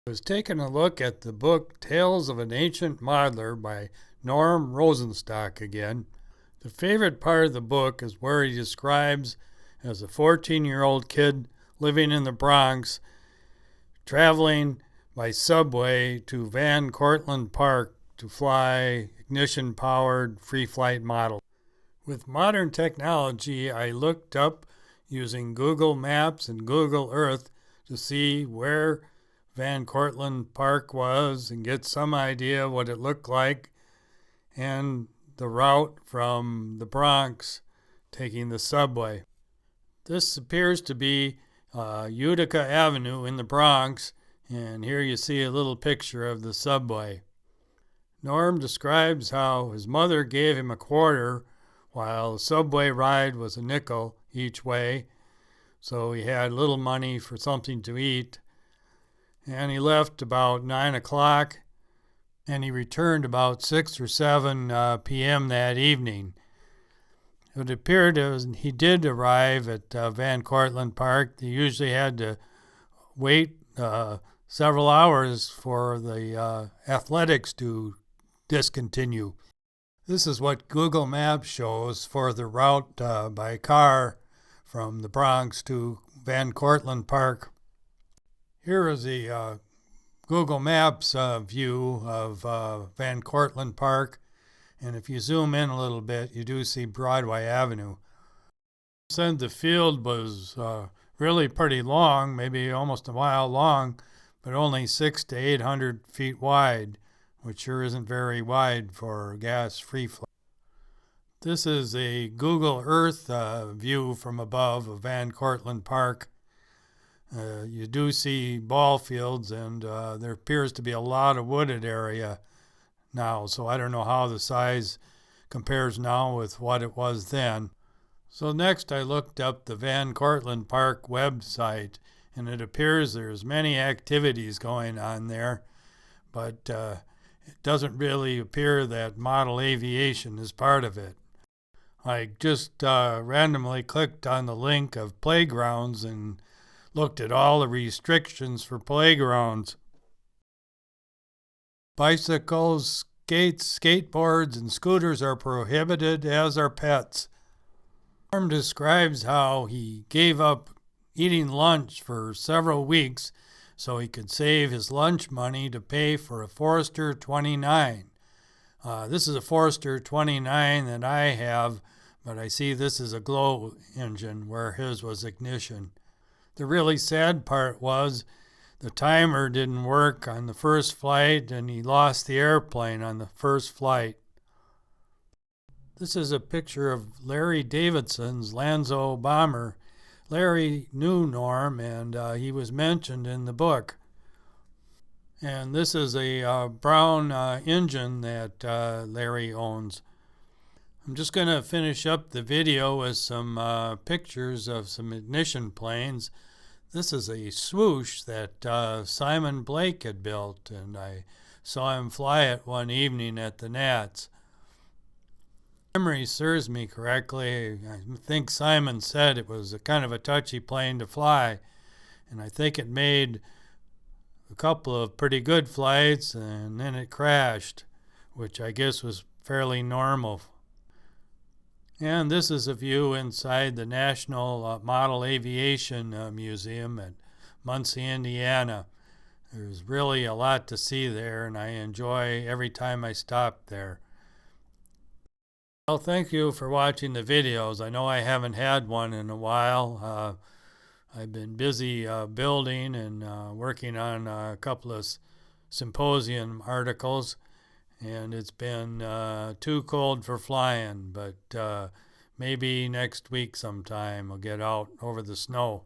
I was taking a look at the book Tales of an Ancient Modeler by Norm Rosenstock again. The favorite part of the book is where he describes as a 14-year-old kid living in the Bronx, traveling by subway to Van Cortlandt Park to fly ignition-powered free flight models. With modern technology, I looked up using Google Maps and Google Earth to see where Van Cortlandt Park was and get some idea what it looked like and the route from the Bronx taking the subway. This appears to be Utica Avenue in the Bronx, and here you see a little picture of the subway. Norm describes how his mother gave him a quarter while the subway ride was a nickel each way, so he had little money for something to eat. And he left about 9 o'clock, and he returned about 6 or 7 p.m. that evening. It appeared as he did arrive at Van Cortlandt Park. They usually had to wait several hours for the athletics to discontinue. This is what Google Maps shows for the route by car from the Bronx to Van Cortlandt Park. Here is the Google Maps view of Van Cortlandt Park, and if you zoom in a little bit, you do see Broadway Avenue. Said the field was really pretty long, maybe almost a mile long, but only 600 to 800 feet wide, which sure isn't very wide for gas-free flight. This is a Google Earth view from above of Van Cortlandt Park. You do see ball fields, and there appears to be a lot of wooded area now, so I don't know how the size compares now with what it was then. So next I looked up the Van Cortlandt Park website, and it appears there's many activities going on there, but it doesn't really appear that model aviation is part of it. I just randomly clicked on the link of playgrounds and looked at all the restrictions for playgrounds. Bicycles, skates, skateboards, and scooters are prohibited, as are pets. Norm describes how he gave up eating lunch for several weeks so he could save his lunch money to pay for a Forester 29. This is a Forester 29 that I have, but I see this is a glow engine where his was ignition. The really sad part was the timer didn't work on the first flight, and he lost the airplane on the first flight. This is a picture of Larry Davidson's Lanzo bomber. Larry knew Norm, and he was mentioned in the book. And this is a brown engine that Larry owns. I'm just going to finish up the video with some pictures of some ignition planes. This is a swoosh that Simon Blake had built, and I saw him fly it one evening at the Nats. If memory serves me correctly, I think Simon said it was a kind of a touchy plane to fly, and I think it made a couple of pretty good flights, and then it crashed, which I guess was fairly normal. And this is a view inside the National Model Aviation Museum at Muncie, Indiana. There's really a lot to see there, and I enjoy every time I stop there. Well, thank you for watching the videos. I know I haven't had one in a while. I've been busy building and working on a couple of symposium articles, and it's been too cold for flying, but maybe next week sometime I'll get out over the snow.